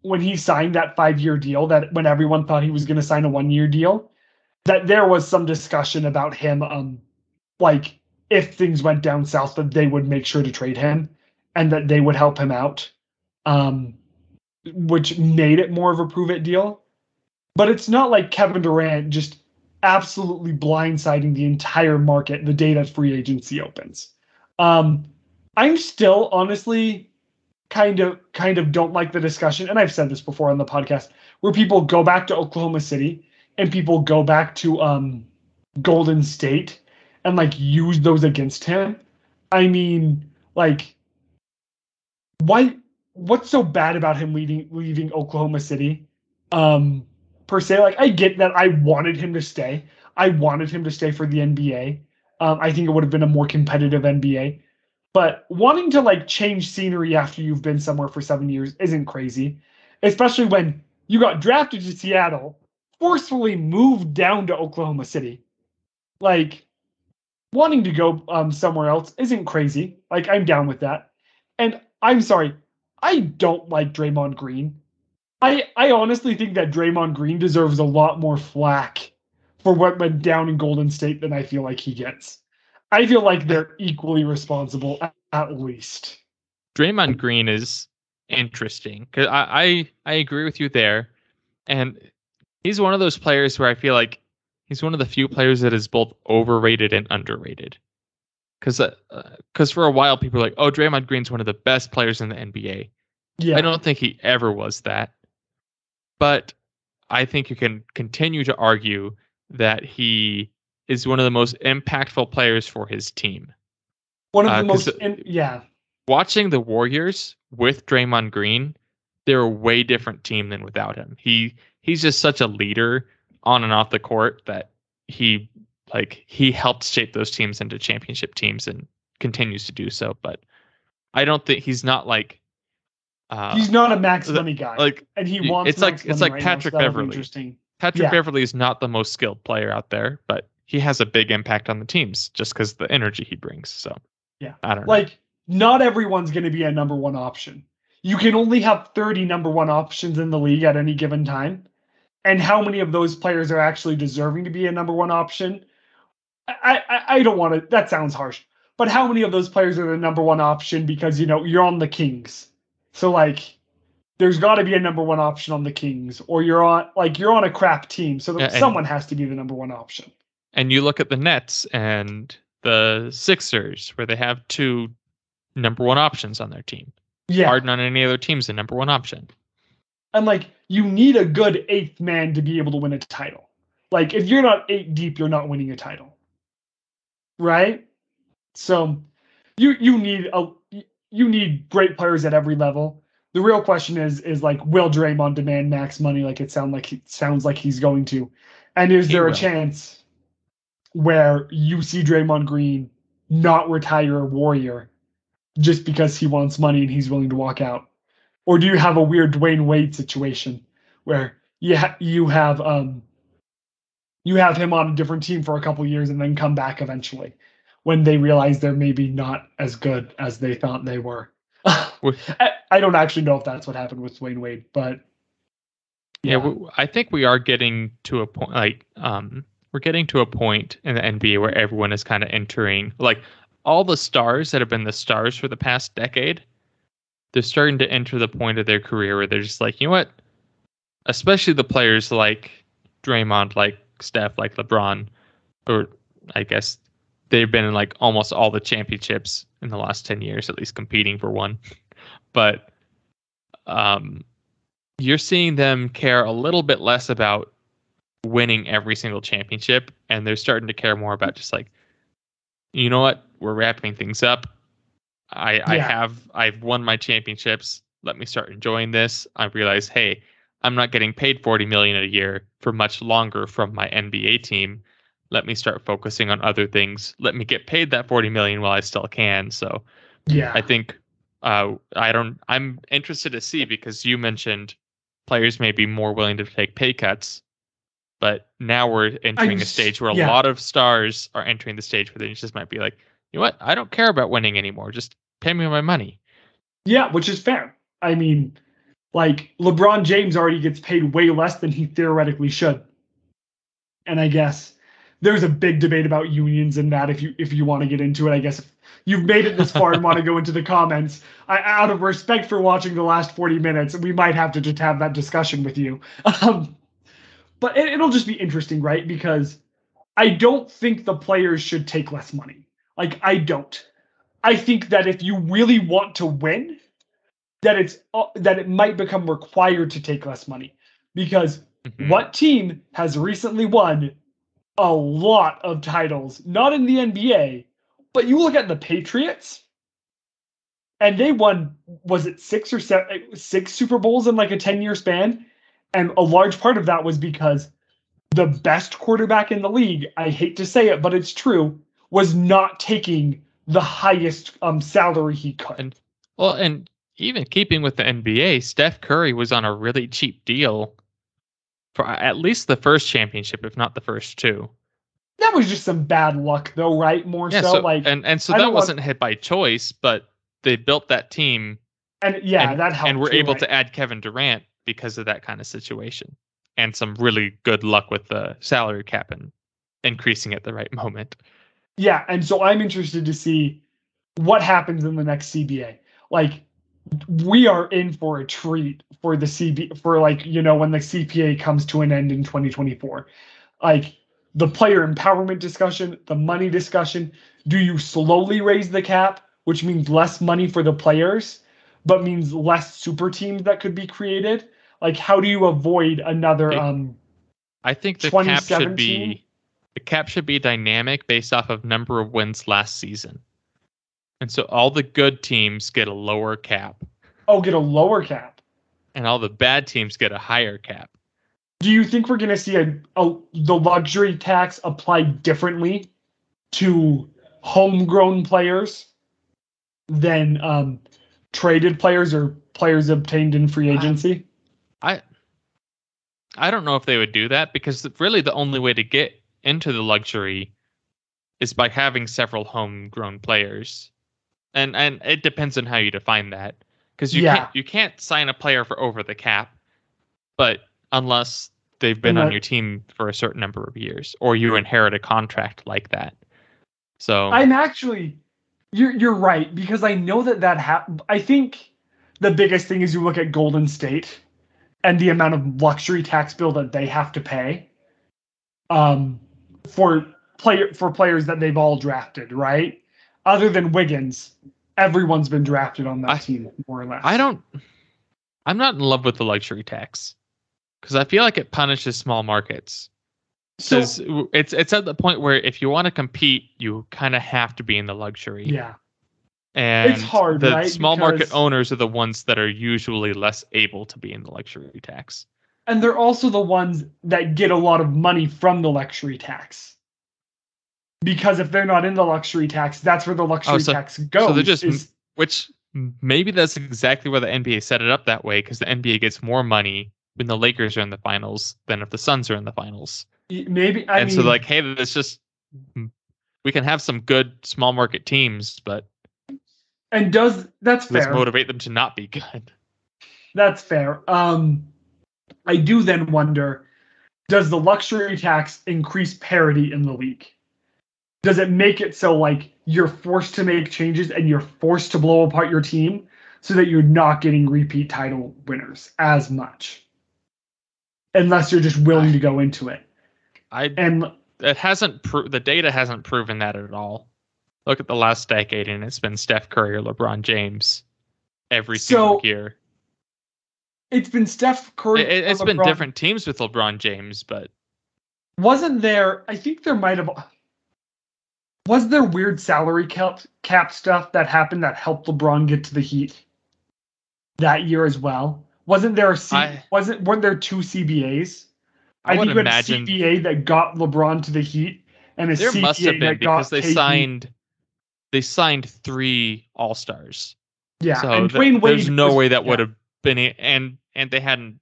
[SPEAKER 1] when he signed that 5-year deal, that when everyone thought he was going to sign a 1-year deal, that there was some discussion about him if things went down south, that they would make sure to trade him and that they would help him out, which made it more of a prove it deal. But it's not like Kevin Durant just absolutely blindsiding the entire market the day that free agency opens. I'm still honestly kind of don't like the discussion, and I've said this before on the podcast, where people go back to Oklahoma City and people go back to Golden State and like use those against him. I mean, like, what's so bad about him leaving Oklahoma City? Per se, like, I get that I wanted him to stay. I wanted him to stay for the NBA. I think it would have been a more competitive NBA. But wanting to like change scenery after you've been somewhere for 7 years isn't crazy, especially when you got drafted to Seattle, forcefully moved down to Oklahoma City. Like, wanting to go somewhere else isn't crazy. Like, I'm down with that. And I'm sorry, I don't like Draymond Green. I honestly think that Draymond Green deserves a lot more flack for what went down in Golden State than I feel like he gets. I feel like they're equally responsible, at least.
[SPEAKER 2] Draymond Green is interesting because I agree with you there, and he's one of those players where I feel like he's one of the few players that is both overrated and underrated. Because for a while people were like, oh, Draymond Green's one of the best players in the NBA.
[SPEAKER 1] Yeah,
[SPEAKER 2] I don't think he ever was that, but I think you can continue to argue that he is one of the most impactful players for his team.
[SPEAKER 1] one of the most, watching
[SPEAKER 2] the Warriors with Draymond Green, they're a way different team than without him. He's just such a leader on and off the court that he helped shape those teams into championship teams and continues to do so. But I don't think he's not like
[SPEAKER 1] he's not a max money guy.
[SPEAKER 2] Like,
[SPEAKER 1] and he wants
[SPEAKER 2] it's like
[SPEAKER 1] right
[SPEAKER 2] Patrick
[SPEAKER 1] now, so
[SPEAKER 2] Beverly.
[SPEAKER 1] Interesting.
[SPEAKER 2] Patrick Beverly is not the most skilled player out there, but he has a big impact on the teams just because of the energy he brings. So
[SPEAKER 1] yeah,
[SPEAKER 2] I don't know.
[SPEAKER 1] Like, not everyone's going to be a number one option. You can only have 30 number one options in the league at any given time. And how many of those players are actually deserving to be a number one option? I don't want to, that sounds harsh, but how many of those players are the number one option because, you're on the Kings? So like, there's got to be a number one option on the Kings, or you're on a crap team. So someone has to be the number one option.
[SPEAKER 2] And you look at the Nets and the Sixers, where they have two number one options on their team.
[SPEAKER 1] Yeah.
[SPEAKER 2] Harden on any other team's a number one option.
[SPEAKER 1] And like, you need a good eighth man to be able to win a title. Like, if you're not 8 deep, you're not winning a title. Right? So you need great players at every level. The real question is like, will Draymond demand max money like it sounds like he's going to? And is there a chance where you see Draymond Green not retire a Warrior just because he wants money and he's willing to walk out? Or do you have a weird Dwayne Wade situation where you have him on a different team for a couple years and then come back eventually when they realize they're maybe not as good as they thought they were? I don't actually know if that's what happened with Dwayne Wade, but
[SPEAKER 2] yeah, I think we are getting to a point, we're getting to a point in the NBA where everyone is kind of entering, like, all the stars that have been the stars for the past decade, they're starting to enter the point of their career where they're just like, you know what? Especially the players like Draymond, like Steph, like LeBron, or I guess they've been in like almost all the championships in the last 10 years, at least competing for one. But you're seeing them care a little bit less about winning every single championship, and they're starting to care more about just like, you know what, we're wrapping things up. I've won my championships. Let me start enjoying this. I realize, hey, I'm not getting paid $40 million a year for much longer from my NBA team. Let me start focusing on other things. Let me get paid that $40 million while I still can. So yeah, I think I'm interested to see, because you mentioned players may be more willing to take pay cuts, but now we're entering a stage where a lot of stars are entering the stage where they just might be like, you know what, I don't care about winning anymore. Just pay me my money.
[SPEAKER 1] Yeah, which is fair. I mean, like, LeBron James already gets paid way less than he theoretically should. And I guess there's a big debate about unions and that if you want to get into it. I guess if you've made it this far and want to go into the comments, out of respect for watching the last 40 minutes, we might have to just have that discussion with you. But it'll just be interesting, right? Because I don't think the players should take less money. Like, I don't. I think that if you really want to win, that it might become required to take less money. Because what team has recently won a lot of titles, not in the NBA, but you look at the Patriots, and they won, was it 6 Super Bowls in like a 10-year span? And a large part of that was because the best quarterback in the league, I hate to say it, but it's true, was not taking the highest salary he could.
[SPEAKER 2] And even keeping with the NBA, Steph Curry was on a really cheap deal for at least the first championship, if not the first two.
[SPEAKER 1] That was just some bad luck, though, right? More so like,
[SPEAKER 2] and so that wasn't hit by choice, but they built that team,
[SPEAKER 1] and that helped.
[SPEAKER 2] And were able to add Kevin Durant because of that kind of situation, and some really good luck with the salary cap and increasing at the right moment.
[SPEAKER 1] Yeah, and so I'm interested to see what happens in the next CBA. Like, we are in for a treat for the CBA for when the CPA comes to an end in 2024. Like, the player empowerment discussion, the money discussion. Do you slowly raise the cap, which means less money for the players, but means less super teams that could be created? Like, how do you avoid another?
[SPEAKER 2] I think the cap should be dynamic based off of number of wins last season, and so all the good teams get a lower cap.
[SPEAKER 1] Oh, get a lower cap,
[SPEAKER 2] and all the bad teams get a higher cap.
[SPEAKER 1] Do you think we're going to see the luxury tax applied differently to homegrown players than traded players or players obtained in free agency?
[SPEAKER 2] I don't know if they would do that, because really the only way to get into the luxury is by having several homegrown players, and it depends on how you define that, because you can't sign a player for over the cap, but unless they've been on your team for a certain number of years, or you inherit a contract like that. So
[SPEAKER 1] I'm actually, you're right, because I know that happened. I think the biggest thing is you look at Golden State and the amount of luxury tax bill that they have to pay for players that they've all drafted, right? Other than Wiggins, everyone's been drafted on that team, more or less.
[SPEAKER 2] I'm not in love with the luxury tax, because I feel like it punishes small markets. Because it's at the point where if you want to compete, you kind of have to be in the luxury.
[SPEAKER 1] Yeah.
[SPEAKER 2] And
[SPEAKER 1] it's hard,
[SPEAKER 2] the
[SPEAKER 1] right?
[SPEAKER 2] small market owners are the ones that are usually less able to be in the luxury tax.
[SPEAKER 1] And they're also the ones that get a lot of money from the luxury tax. Because if they're not in the luxury tax, that's where the luxury tax goes.
[SPEAKER 2] So they're just, which maybe that's exactly why the NBA set it up that way, because the NBA gets more money when the Lakers are in the finals than if the Suns are in the finals.
[SPEAKER 1] Maybe.
[SPEAKER 2] So like, hey, we can have some good small market teams, but
[SPEAKER 1] that's fair.
[SPEAKER 2] Let's motivate them to not be good.
[SPEAKER 1] That's fair. I do then wonder, does the luxury tax increase parity in the league? Does it make it so like you're forced to make changes and you're forced to blow apart your team so that you're not getting repeat title winners as much? Unless you're just willing to go into it.
[SPEAKER 2] The data hasn't proven that at all. Look at the last decade, and it's been Steph Curry or LeBron James every single year.
[SPEAKER 1] It's been Steph Curry.
[SPEAKER 2] It's been different teams with LeBron James, but
[SPEAKER 1] wasn't there? I think there might have. Was there weird salary cap stuff that happened that helped LeBron get to the Heat that year as well? Wasn't there weren't there two CBAs? I think you had a CBA that got LeBron to the Heat, and a CBA
[SPEAKER 2] must have been, because they signed 3 All-Stars.
[SPEAKER 1] Yeah,
[SPEAKER 2] so
[SPEAKER 1] and Dwayne Wade
[SPEAKER 2] there's no way that would have been and they hadn't.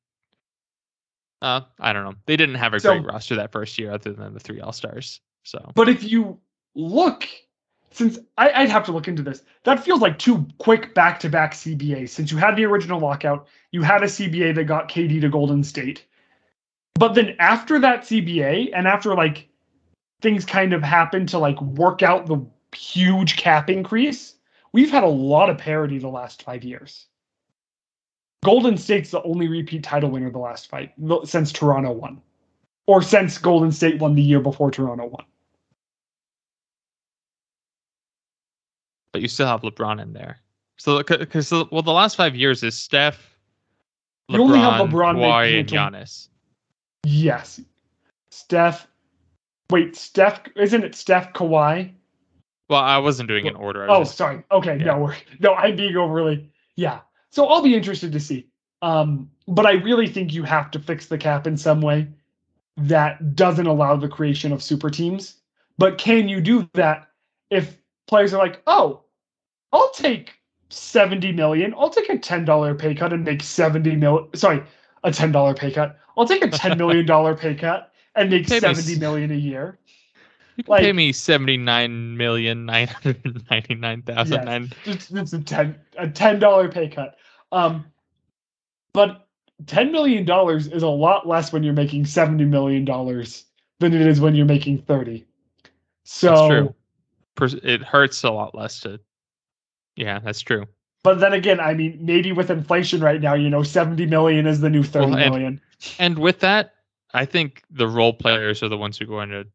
[SPEAKER 2] I don't know. They didn't have a great roster that first year, other than the 3 All-Stars. So,
[SPEAKER 1] but if you look, since I'd have to look into this, that feels like 2 quick back-to-back CBAs. Since you had the original lockout, you had a CBA that got KD to Golden State. But then after that CBA, and after like things kind of happen to like work out the huge cap increase, we've had a lot of parity the last 5 years. Golden State's the only repeat title winner the last since Toronto won, or since Golden State won the year before Toronto won.
[SPEAKER 2] But you still have LeBron in there. So, because the last 5 years is Steph, LeBron,
[SPEAKER 1] You only have LeBron,
[SPEAKER 2] Kawhi, and Giannis.
[SPEAKER 1] Yes. Steph. Wait, Steph. Isn't it Steph, Kawhi?
[SPEAKER 2] Well, I wasn't doing an order.
[SPEAKER 1] Sorry. Okay, yeah. No, I'm being overly. Yeah. So I'll be interested to see. But I really think you have to fix the cap in some way that doesn't allow the creation of super teams. But can you do that if players are like, oh, I'll take $70 million. I'll take a $10 pay cut and make $70 million. Sorry, a $10 pay cut. I'll take a $10 million pay cut and make $70 million a year.
[SPEAKER 2] You can pay me $79,999,000.
[SPEAKER 1] Yes, it's a $10 pay cut. But $10 million is a lot less when you're making $70 million than it is when you're making 30. So
[SPEAKER 2] that's true. It hurts a lot less to. Yeah, that's true.
[SPEAKER 1] But then again, I mean, maybe with inflation right now, 70 million is the new 30 million.
[SPEAKER 2] And with that, I think the role players are the ones who are going to.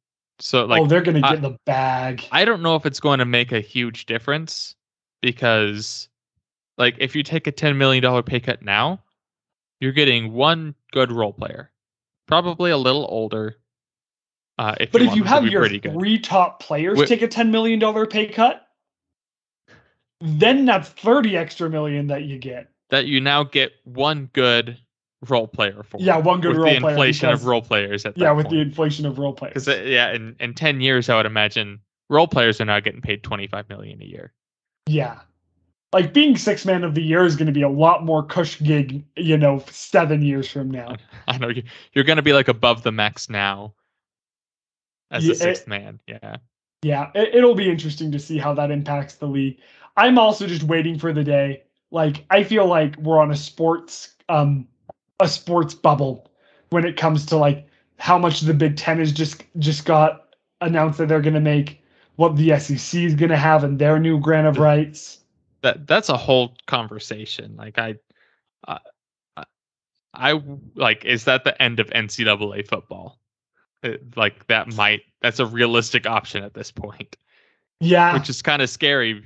[SPEAKER 2] So like,
[SPEAKER 1] they're going to get the bag.
[SPEAKER 2] I don't know if it's going to make a huge difference because, like, if you take a $10 million pay cut now, you're getting one good role player, probably a little older. If you have
[SPEAKER 1] your three top players take a $10 million pay cut, then that's 30 extra million that you get. That
[SPEAKER 2] you now get one good role player for.
[SPEAKER 1] Yeah, one good role player.
[SPEAKER 2] With the inflation of role players at that point.
[SPEAKER 1] With the inflation of role players.
[SPEAKER 2] Because in 10 years, I would imagine role players are now getting paid $25 million a year.
[SPEAKER 1] Yeah. Like being sixth man of the year is going to be a lot more cush gig, 7 years from now.
[SPEAKER 2] I know you're going to be like above the max now as a sixth man. Yeah.
[SPEAKER 1] Yeah. It'll be interesting to see how that impacts the league. I'm also just waiting for the day. Like, I feel like we're on a sports bubble when it comes to like how much the Big Ten has just got announced that they're going to make, what the SEC is going to have in their new grant of rights.
[SPEAKER 2] That's a whole conversation. Like I like, is that the end of NCAA football? That's a realistic option at this point.
[SPEAKER 1] Yeah.
[SPEAKER 2] Which is kind of scary.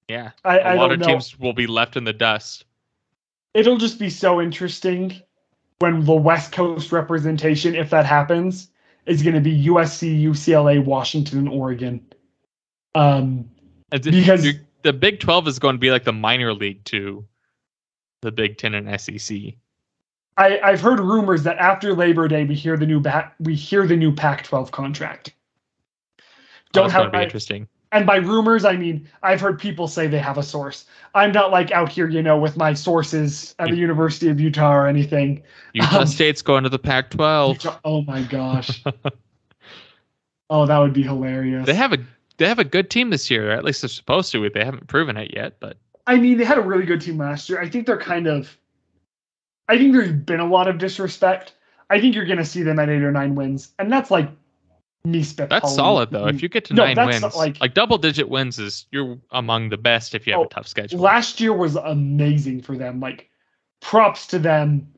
[SPEAKER 2] Yeah.
[SPEAKER 1] A lot
[SPEAKER 2] of teams will be left in the dust.
[SPEAKER 1] It'll just be so interesting when the West Coast representation, if that happens, is going to be USC, UCLA, Washington, and Oregon. Because
[SPEAKER 2] the Big 12 is going to be like the minor league to the Big 10 and SEC.
[SPEAKER 1] I've heard rumors that after Labor Day we hear the new Pac-12 contract.
[SPEAKER 2] That's going to be interesting.
[SPEAKER 1] And by rumors, I mean I've heard people say they have a source. I'm not like out here, with my sources at the University of Utah or anything.
[SPEAKER 2] Utah State's going to the Pac-12.
[SPEAKER 1] Oh my gosh. Oh, that would be hilarious.
[SPEAKER 2] They have a good team this year, or at least they're supposed to. They haven't proven it yet, but
[SPEAKER 1] I mean, they had a really good team last year. I think there's been a lot of disrespect. I think you're going to see them at 8 or 9 wins, and that's like me spitballing.
[SPEAKER 2] That's solid though. If you get to 9 wins, like double-digit wins you're among the best if you have a tough schedule.
[SPEAKER 1] Last year was amazing for them. Like, props to them.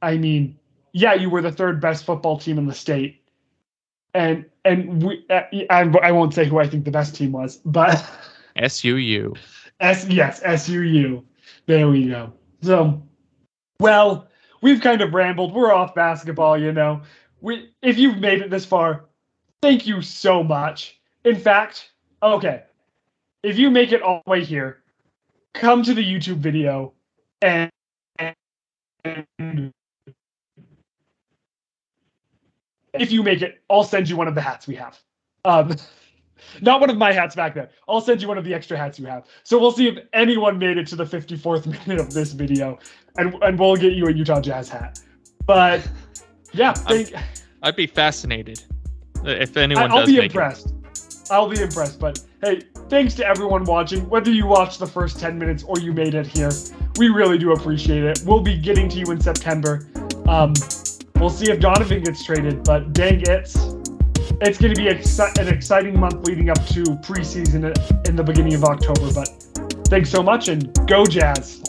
[SPEAKER 1] I mean, yeah, you were the third best football team in the state. And I won't say who I think the best team was, but
[SPEAKER 2] SUU.
[SPEAKER 1] SUU. There we go. So, well, we've kind of rambled. We're off basketball, If you've made it this far, thank you so much. In fact, okay, if you make it all the way here, come to the YouTube video and if you make it, I'll send you one of the hats we have. Not one of my hats back there. I'll send you one of the extra hats you have. So we'll see if anyone made it to the 54th minute of this video, and we'll get you a Utah Jazz hat. But yeah,
[SPEAKER 2] I'd be fascinated if anyone
[SPEAKER 1] I'll
[SPEAKER 2] does
[SPEAKER 1] be
[SPEAKER 2] make
[SPEAKER 1] impressed.
[SPEAKER 2] It.
[SPEAKER 1] I'll be impressed. But hey, thanks to everyone watching. Whether you watched the first 10 minutes or you made it here, we really do appreciate it. We'll be getting to you in September. We'll see if Donovan gets traded, but dang it, it's going to be an exciting month leading up to preseason in the beginning of October. But thanks so much, and go Jazz.